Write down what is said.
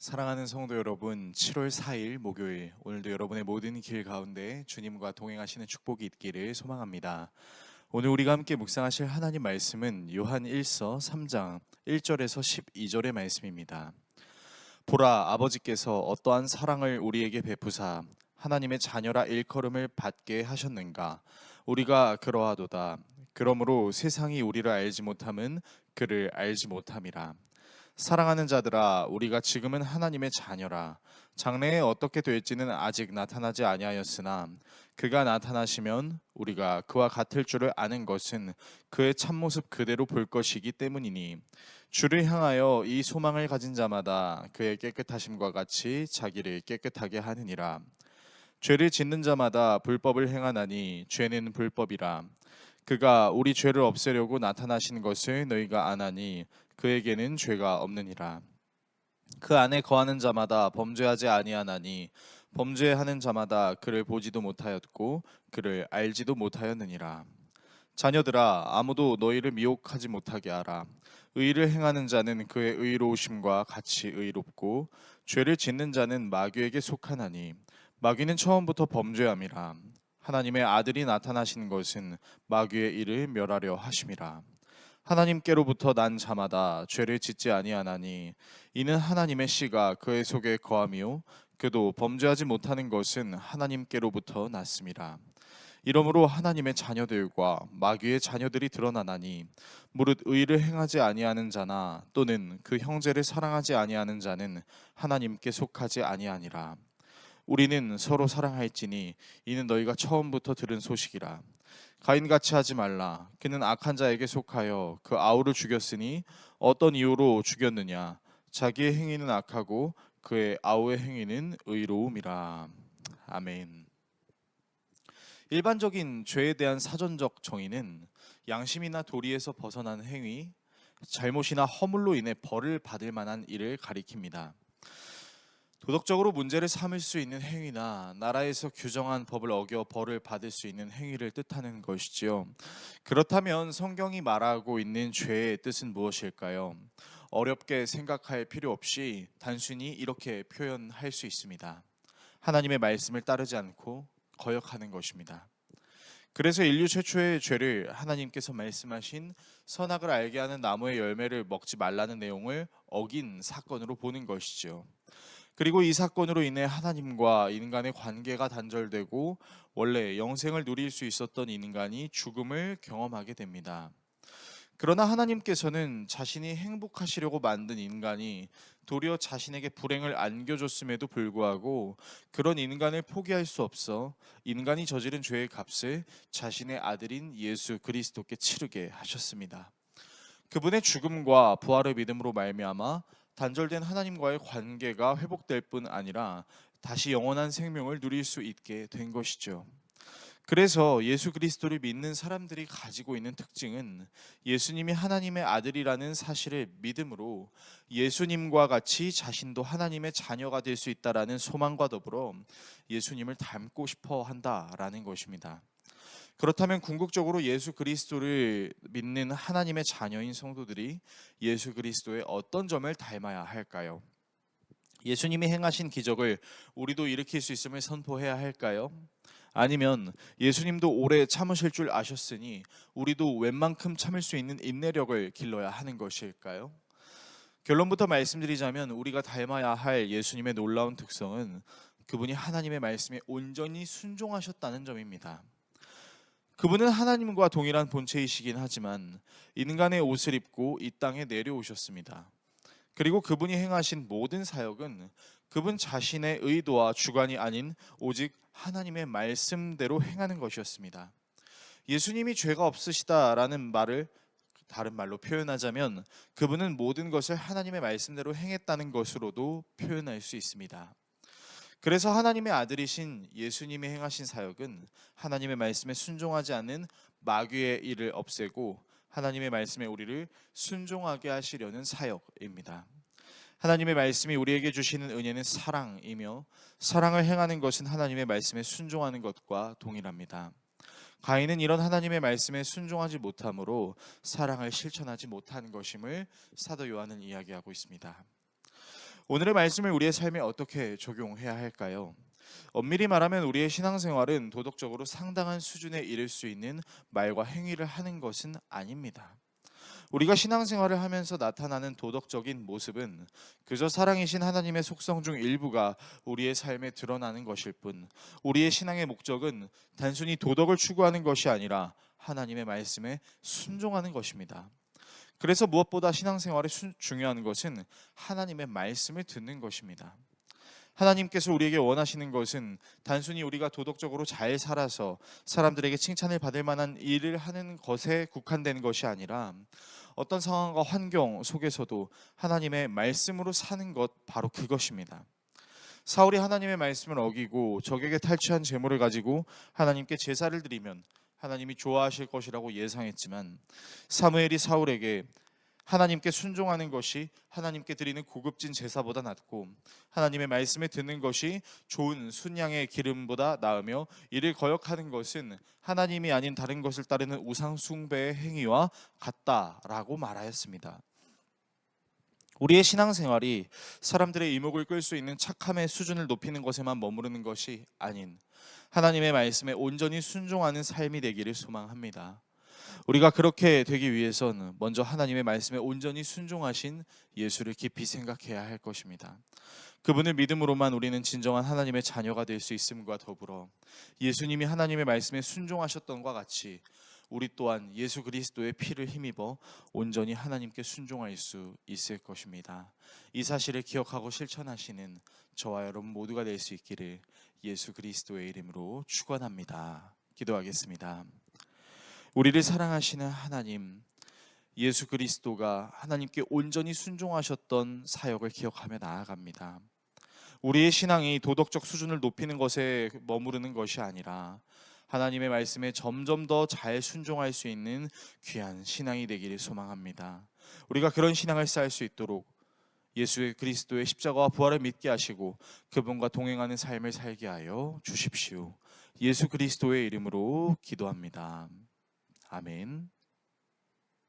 사랑하는 성도 여러분, 7월 4일 목요일, 오늘도 여러분의 모든 길 가운데 주님과 동행하시는 축복이 있기를 소망합니다. 오늘 우리가 함께 묵상하실 하나님 말씀은 요한 1서 3장 1절에서 12절의 말씀입니다. 보라, 아버지께서 어떠한 사랑을 우리에게 베푸사 하나님의 자녀라 일컬음을 받게 하셨는가. 우리가 그러하도다. 그러므로 세상이 우리를 알지 못함은 그를 알지 못함이라. 사랑하는 자들아, 우리가 지금은 하나님의 자녀라. 장래에 어떻게 될지는 아직 나타나지 아니하였으나 그가 나타나시면 우리가 그와 같을 줄을 아는 것은 그의 참모습 그대로 볼 것이기 때문이니, 주를 향하여 이 소망을 가진 자마다 그의 깨끗하심과 같이 자기를 깨끗하게 하느니라. 죄를 짓는 자마다 불법을 행하나니 죄는 불법이라. 그가 우리 죄를 없애려고 나타나신 것을 너희가 아나니 그에게는 죄가 없느니라. 그 안에 거하는 자마다 범죄하지 아니하나니 범죄하는 자마다 그를 보지도 못하였고 그를 알지도 못하였느니라. 자녀들아, 아무도 너희를 미혹하지 못하게 하라. 의를 행하는 자는 그의 의로우심과 같이 의롭고 죄를 짓는 자는 마귀에게 속하나니 마귀는 처음부터 범죄함이라. 하나님의 아들이 나타나신 것은 마귀의 일을 멸하려 하심이라. 하나님께로부터 난 자마다 죄를 짓지 아니하나니 이는 하나님의 씨가 그의 속에 거함이요 그도 범죄하지 못하는 것은 하나님께로부터 났음이라. 이러므로 하나님의 자녀들과 마귀의 자녀들이 드러나나니 무릇 의를 행하지 아니하는 자나 또는 그 형제를 사랑하지 아니하는 자는 하나님께 속하지 아니하니라. 우리는 서로 사랑할지니 이는 너희가 처음부터 들은 소식이라. 가인같이 하지 말라. 그는 악한 자에게 속하여 그 아우를 죽였으니 어떤 이유로 죽였느냐? 자기의 행위는 악하고 그의 아우의 행위는 의로움이라. 아멘. 일반적인 죄에 대한 사전적 정의는 양심이나 도리에서 벗어난 행위, 잘못이나 허물로 인해 벌을 받을 만한 일을 가리킵니다. 도덕적으로 문제를 삼을 수 있는 행위나 나라에서 규정한 법을 어겨 벌을 받을 수 있는 행위를 뜻하는 것이지요. 그렇다면 성경이 말하고 있는 죄의 뜻은 무엇일까요? 어렵게 생각할 필요 없이 단순히 이렇게 표현할 수 있습니다. 하나님의 말씀을 따르지 않고 거역하는 것입니다. 그래서 인류 최초의 죄를 하나님께서 말씀하신 선악을 알게 하는 나무의 열매를 먹지 말라는 내용을 어긴 사건으로 보는 것이죠. 그리고 이 사건으로 인해 하나님과 인간의 관계가 단절되고 원래 영생을 누릴 수 있었던 인간이 죽음을 경험하게 됩니다. 그러나 하나님께서는 자신이 행복하시려고 만든 인간이 도리어 자신에게 불행을 안겨줬음에도 불구하고 그런 인간을 포기할 수 없어 인간이 저지른 죄의 값을 자신의 아들인 예수 그리스도께 치르게 하셨습니다. 그분의 죽음과 부활의 믿음으로 말미암아 단절된 하나님과의 관계가 회복될 뿐 아니라 다시 영원한 생명을 누릴 수 있게 된 것이죠. 그래서 예수 그리스도를 믿는 사람들이 가지고 있는 특징은 예수님이 하나님의 아들이라는 사실을 믿음으로 예수님과 같이 자신도 하나님의 자녀가 될 수 있다라는 소망과 더불어 예수님을 닮고 싶어 한다라는 것입니다. 그렇다면 궁극적으로 예수 그리스도를 믿는 하나님의 자녀인 성도들이 예수 그리스도의 어떤 점을 닮아야 할까요? 예수님이 행하신 기적을 우리도 일으킬 수 있음을 선포해야 할까요? 아니면 예수님도 오래 참으실 줄 아셨으니 우리도 웬만큼 참을 수 있는 인내력을 길러야 하는 것일까요? 결론부터 말씀드리자면 우리가 닮아야 할 예수님의 놀라운 특성은 그분이 하나님의 말씀에 온전히 순종하셨다는 점입니다. 그분은 하나님과 동일한 본체이시긴 하지만 인간의 옷을 입고 이 땅에 내려오셨습니다. 그리고 그분이 행하신 모든 사역은 그분 자신의 의도와 주관이 아닌 오직 하나님의 말씀대로 행하는 것이었습니다. 예수님이 죄가 없으시다라는 말을 다른 말로 표현하자면 그분은 모든 것을 하나님의 말씀대로 행했다는 것으로도 표현할 수 있습니다. 그래서 하나님의 아들이신 예수님이 행하신 사역은 하나님의 말씀에 순종하지 않는 마귀의 일을 없애고 하나님의 말씀에 우리를 순종하게 하시려는 사역입니다. 하나님의 말씀이 우리에게 주시는 은혜는 사랑이며 사랑을 행하는 것은 하나님의 말씀에 순종하는 것과 동일합니다. 가인은 이런 하나님의 말씀에 순종하지 못함으로 사랑을 실천하지 못한 것임을 사도 요한은 이야기하고 있습니다. 오늘의 말씀을 우리의 삶에 어떻게 적용해야 할까요? 엄밀히 말하면 우리의 신앙생활은 도덕적으로 상당한 수준에 이를 수 있는 말과 행위를 하는 것은 아닙니다. 우리가 신앙생활을 하면서 나타나는 도덕적인 모습은 그저 사랑이신 하나님의 속성 중 일부가 우리의 삶에 드러나는 것일 뿐, 우리의 신앙의 목적은 단순히 도덕을 추구하는 것이 아니라 하나님의 말씀에 순종하는 것입니다. 그래서 무엇보다 신앙생활에 중요한 것은 하나님의 말씀을 듣는 것입니다. 하나님께서 우리에게 원하시는 것은 단순히 우리가 도덕적으로 잘 살아서 사람들에게 칭찬을 받을 만한 일을 하는 것에 국한된 것이 아니라 어떤 상황과 환경 속에서도 하나님의 말씀으로 사는 것, 바로 그것입니다. 사울이 하나님의 말씀을 어기고 적에게 탈취한 재물을 가지고 하나님께 제사를 드리면 하나님이 좋아하실 것이라고 예상했지만, 사무엘이 사울에게 하나님께 순종하는 것이 하나님께 드리는 고급진 제사보다 낫고 하나님의 말씀에 듣는 것이 좋은 순양의 기름보다 나으며 이를 거역하는 것은 하나님이 아닌 다른 것을 따르는 우상 숭배의 행위와 같다라고 말하였습니다. 우리의 신앙생활이 사람들의 이목을 끌 수 있는 착함의 수준을 높이는 것에만 머무르는 것이 아닌 하나님의 말씀에 온전히 순종하는 삶이 되기를 소망합니다. 우리가 그렇게 되기 위해서는 먼저 하나님의 말씀에 온전히 순종하신 예수를 깊이 생각해야 할 것입니다. 그분을 믿음으로만 우리는 진정한 하나님의 자녀가 될 수 있음과 더불어 예수님이 하나님의 말씀에 순종하셨던과 같이 우리 또한 예수 그리스도의 피를 힘입어 온전히 하나님께 순종할 수 있을 것입니다. 이 사실을 기억하고 실천하시는 저와 여러분 모두가 될 수 있기를 예수 그리스도의 이름으로 축원합니다. 기도하겠습니다. 우리를 사랑하시는 하나님, 예수 그리스도가 하나님께 온전히 순종하셨던 사역을 기억하며 나아갑니다. 우리의 신앙이 도덕적 수준을 높이는 것에 머무르는 것이 아니라 하나님의 말씀에 점점 더 잘 순종할 수 있는 귀한 신앙이 되기를 소망합니다. 우리가 그런 신앙을 쌓을 수 있도록 예수 그리스도의 십자가와 부활을 믿게 하시고 그분과 동행하는 삶을 살게 하여 주십시오. 예수 그리스도의 이름으로 기도합니다. 아멘.